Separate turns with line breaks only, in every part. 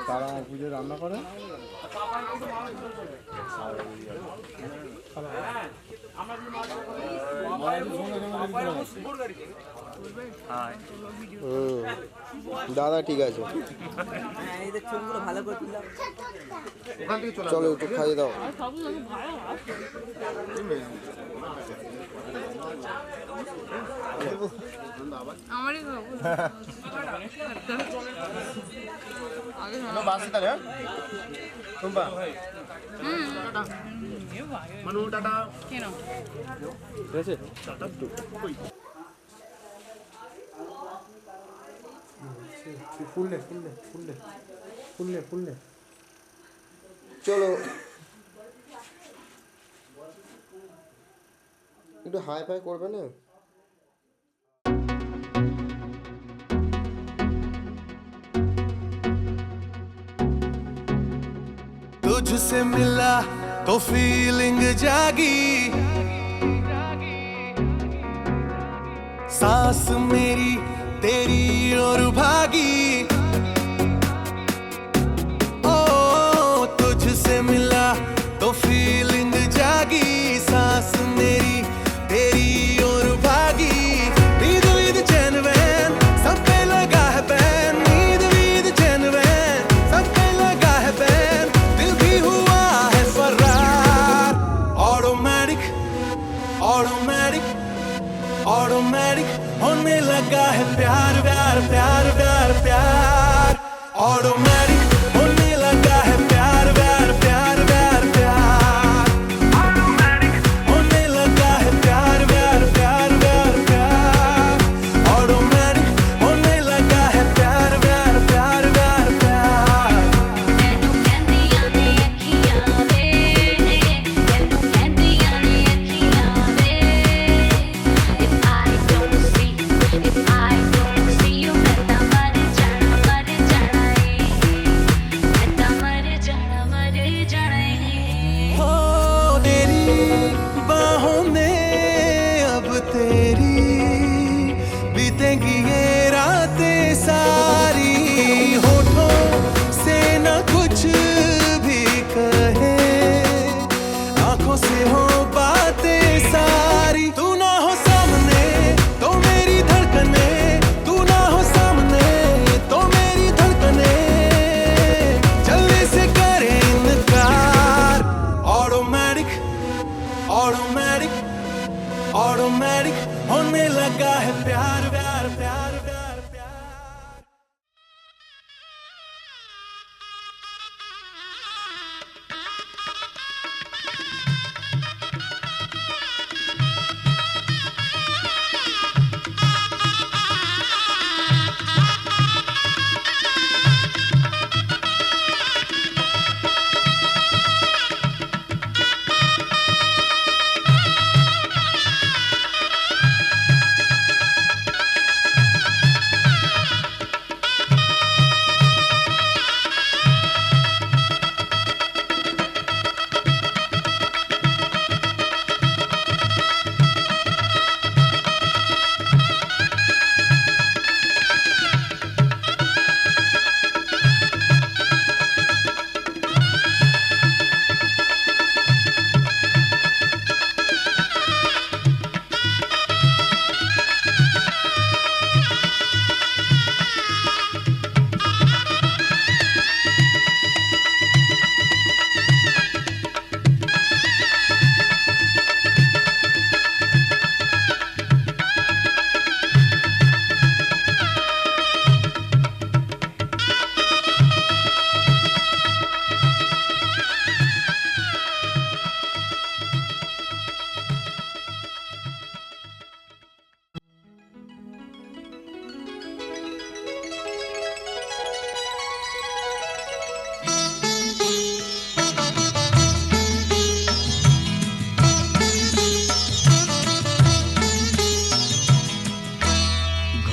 তারা পুজো রান্না করে দাদা ঠিক আছে চলো একটু খাইয়ে দাও
আমারই
বাসি তাহলে টুম্পা মানু টাটা
কেন
ঠিক আছে টাটা ফুললে ফুললে ফুললে ফুললে ফুললে চলো একটু হাই ফাই করবে না
तुझसे मिला तो फीलिंग जागी सांस मेरी तेरी ओर भागी ओ तुझसे मिला तो फीलिंग जागी सांस मेरी तेरी ओर भागी नींद वीद चैन वैन सब पे लगा है बैन नींद वीद चैन वैन सब पे लगा है बैन दिल भी हुआ है फरार ऑटोमेटिक ऑटोमेटिक ऑटोमेटिक होने लगा है प्यार प्यार प्यार प्यार प्यार ऑटोमेटिक होने लगा है प्यार प्यार प्यार प्यार प्यार ऑटोमेटिक होने लगा है प्यार प्यार प्यार प्यार प्यार ऑटोमेटिक गाड़ी होने लगा है प्यार प्यार प्यार प्यार प्यार।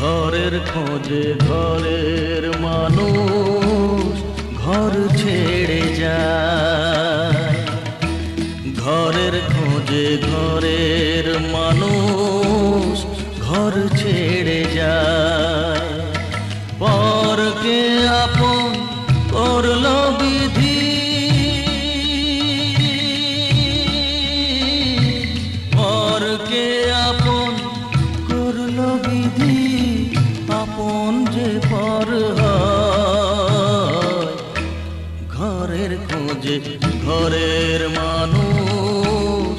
ঘরের খোঁজে ঘরের মানুষ ঘর ছেড়ে যায়, ঘরের খোঁজে ঘরের মানুষ ঘর ছেড়ে যায়। পরকে আপন করলো বিধি, পরকে আপন করলো বিধি, আপন যে পর হয়। ঘরের খোঁজে ঘরের মানুষ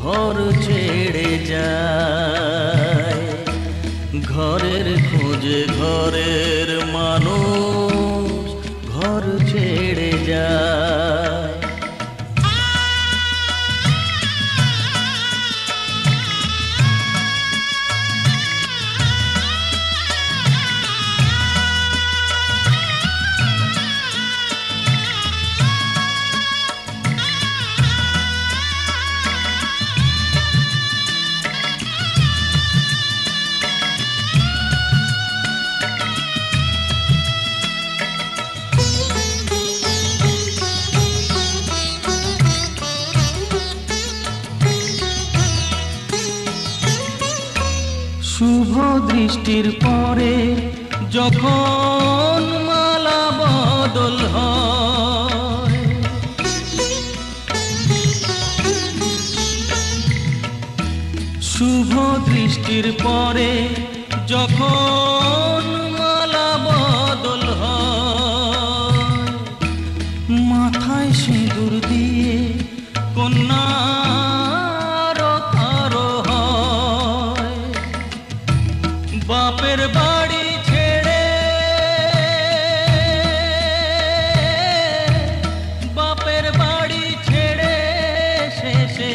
ঘর ছেড়ে যায়, ঘরের খোঁজে ঘরের মানুষ ঘর ছেড়ে যায়। শুভ দৃষ্টির পরে যখন মালা বদল হয়, শুভ দৃষ্টির পরে যখন মালা বদল হয়, মাথায় সিঁদুর দিয়ে কন্যা বাপের বাড়ি ছেড়ে, বাপের বাড়ি ছেড়ে শেষে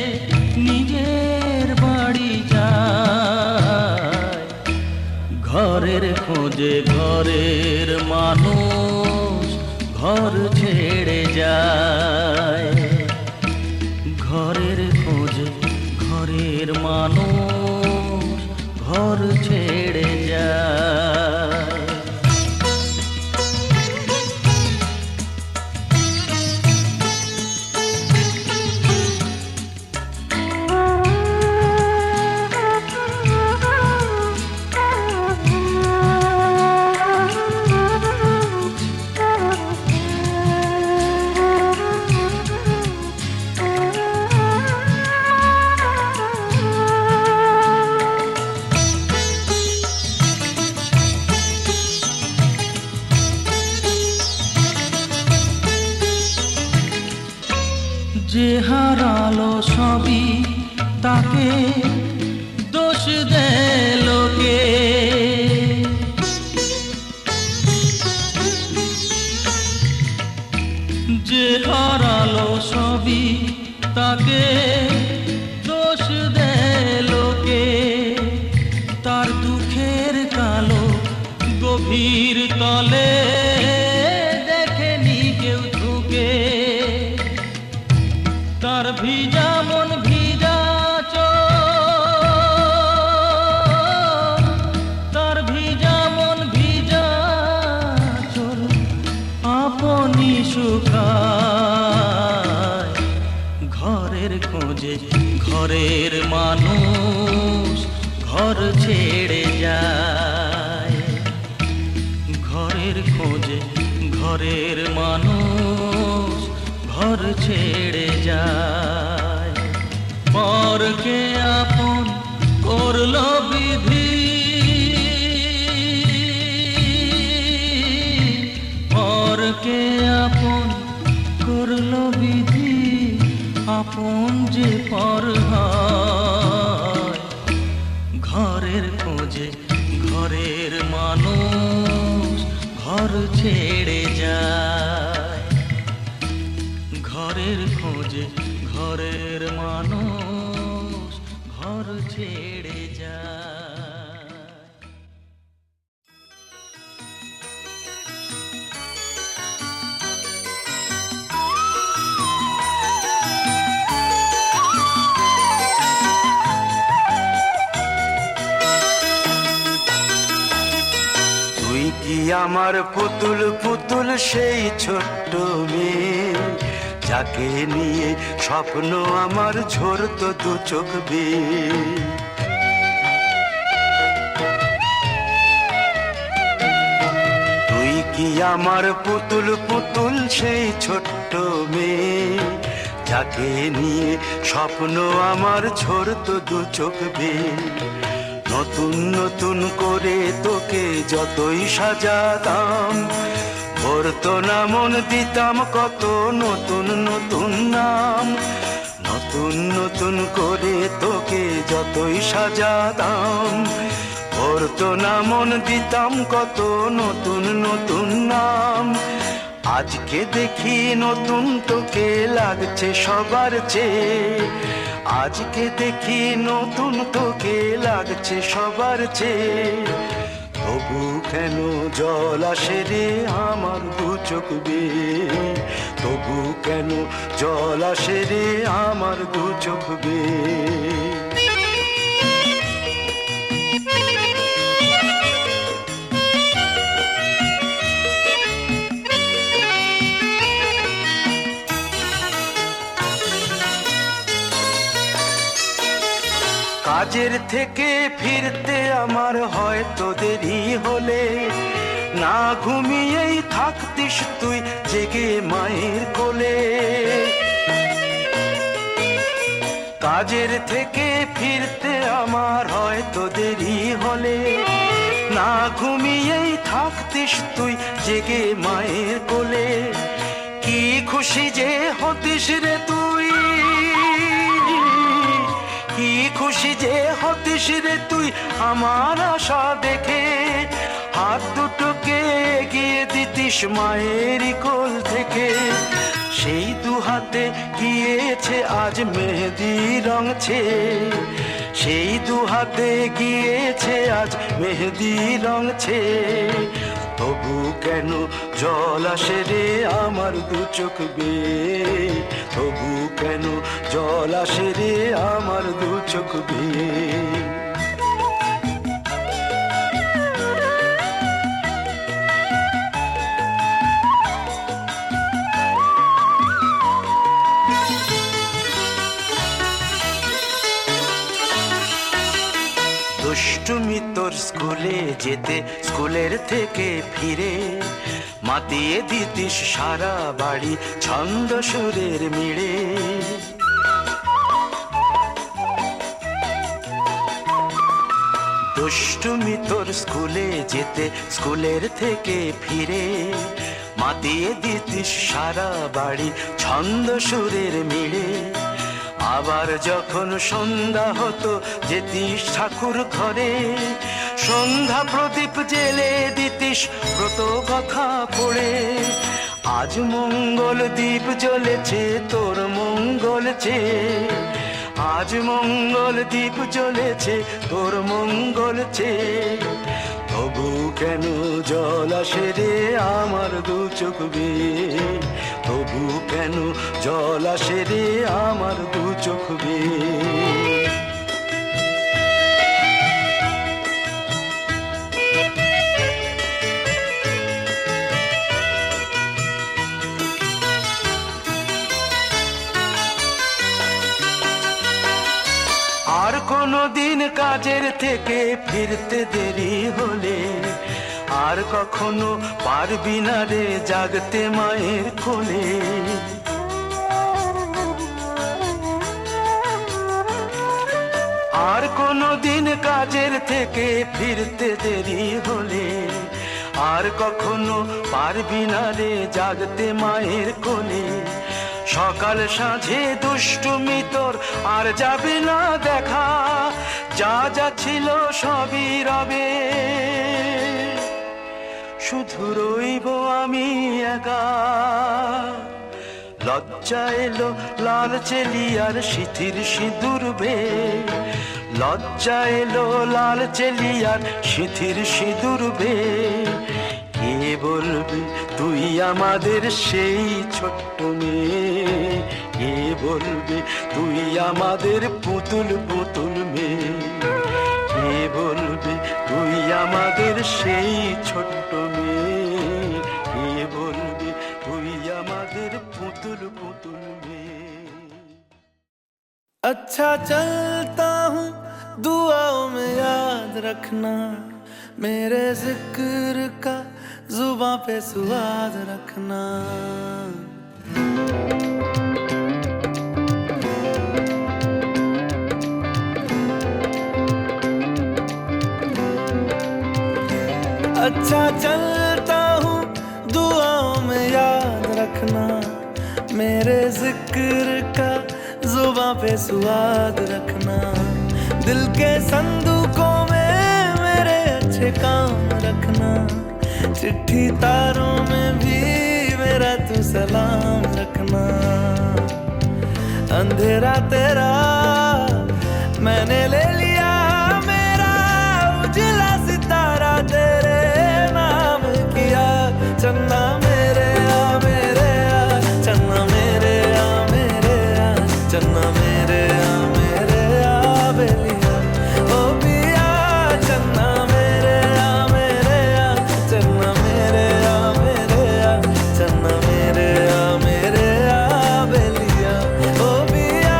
নিজের বাড়ি যায়। ঘরের খোঁজে ঘরের মানুষ ঘর ছেড়ে যায়, ঘরের খোঁজে ঘরের মানুষ ঘর ছেড়ে যায়। যে হারালো সবই তাকে দোষ তাকে দোষ দেয় লোকে, তার দুঃখের কালো গভীর তলে দেখেনি কেউ ঝুঁকে। তার ভিজা মন ভিজা চোখ, তার ভিজা মন ভিজা চোখ আপনি শুকায়। ঘরের খোঁজে ঘরের মানুষ ঘর ছেড়ে যায়। ঘরের খোঁজে ঘরের মানুষ ঘর ছেড়ে যায়। পরকে আপন করলো বিধি, পরকে আপন করলো বিধি, আপন যে পর হয়। ঘরের খোঁজে ঘরের মানুষ ঘর ছেড়ে যায়। ঘরের খোঁজে ঘরের মানুষ ঘর ছেড়ে যায়।
তুই কি আমার পুতুল পুতুল সেই ছোট্ট মেয়ে, যাকে নিয়ে স্বপ্ন আমার ঝরতো দু চোখ বেয়ে। তুই কি আমার পুতুল পুতুল সেই ছোট্ট মেয়ে, যাকে নিয়ে স্বপ্ন আমার ঝরতো দু চোখ বেয়ে। নতুন নতুন করে তোকে যতই সাজাতাম, ভরতো না মন দিতাম কত নতুন নতুন নাম। নতুন নতুন করে তোকে যতই সাজাতাম, ভরতো না মন দিতাম কত নতুন নতুন নাম। আজকে দেখি নতুন তোকে লাগছে সবার চেয়ে, আজকে দেখি নতুন তোকে লাগছে সবার চেয়ে। তবু কেন জল আসে রে আমার দু চোখ বেয়ে, তবু কেন জল আসে রে আমার দু চোখ বেয়ে। কাজের থেকে ফিরতে আমার হয়তো দেরি হলে, না ঘুমিয়েই থাকতিস তুই জেগে মায়ের কোলে। কাজের থেকে ফিরতে আমার হয়তো দেরি হলে, না ঘুমিয়েই থাকতিস তুই জেগে মায়ের কোলে। কি খুশি যে হতিস রে তুই, কি খুশি যে হতিস রে তুই আমার আশা দেখে। হাত দুটোকে এগিয়ে দিতিস মায়ের কোল থেকে, সেই দু হাতে গিয়েছে আজ মেহেদি রং ছেয়ে। সেই দু হাতে গিয়েছে আজ মেহেদি রং ছেয়ে। তবু কেন জল আসে রে আমার দু চোখ বেয়ে, তবু কেন জল আসে রে আমার দু চোখ বেয়ে। দুষ্টুমি তোর স্কুলে যেতে, স্কুলের থেকে ফিরে মাতিয়ে দিতিস সারা বাড়ি ছন্দ সুরের মিড়ে। দুষ্টুমি তোর স্কুলে যেতে, স্কুলের থেকে ফিরে মাতিয়ে দিতিস সারা বাড়ি ছন্দ সুরের মিড়ে। আবার যখন সন্ধ্যা হতো যেতিস ঠাকুর ঘরে, সন্ধ্যা প্রদীপ জেলে দিতিস ব্রত কথা পড়ে।
আজ মঙ্গল দ্বীপ জ্বলেছে তোর মঙ্গল চেয়ে, আজ মঙ্গল দ্বীপ জ্বলেছে তোর মঙ্গল চেয়ে। তবু কেন জল আসে রে আমার দু চোখ বেয়ে, তবু কেন জল আসে রে আমার দু চোখ বেয়ে। আর কোনো দিন কাজের থেকে ফিরতে দেরি হলে, আর কখনো পারবি না রে জাগতে মায়ের কোলে। আর কোনো দিন কাজের থেকে ফিরতে দেরি হলে, আর কখনো পারবি না রে জাগতে মায়ের কোলে। সকাল সাঁঝে দুষ্টুমি তোর আর যাবে না দেখা, যা যা ছিল সবই রবে, শুধু রইব আমি একা। লজ্জা এলো লাল চেলিয়ার সিথির সিঁদুর বে, লজ্জা এলো লাল চেলিয়ার সিথির সিঁদুর বে। কে বলবে তুই আমাদের সেই ছোট্ট মেয়ে, কে বলবে তুই আমাদের পুতুল পুতুল মেয়ে, কে বলবে তুই আমাদের সেই ছোট্ট মেয়ে, কে বলবে তুই আমাদের পুতুল পুতুল মেয়ে।
अच्छा चलता हूँ दुआओं में याद रखना, मेरे जिक्र का जुबां पे स्वाद रखना। अच्छा चलता हूँ दुआओं में याद रखना, मेरे जिक्र का जुबां पे स्वाद रखना। दिल के संदूकों में मेरे अच्छे काम रखना, चिट्ठी तारों में भी मेरा तू सलाम रखना। अंधेरा तेरा मैंने ले लिया, मेरा उजला सितारा तेरे नाम किया। चन्ना मेरे आ मेरे आ, चन्ना मेरे आ मेरे आ, चन्ना मेरे आ मेरे आ बेलिया। ओ पिया चन्ना मेरे आ मेरे आ, चन्ना मेरे आ मेरे आ, चन्ना मेरे आ मेरे आ बेलिया। ओ पिया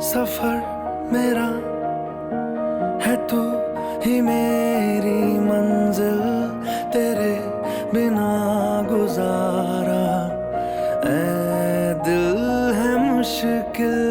सफर मेरा है तू ही मेरी मंजिल, तेरे बिना गुजारा ऐ दिल है मुश्किल।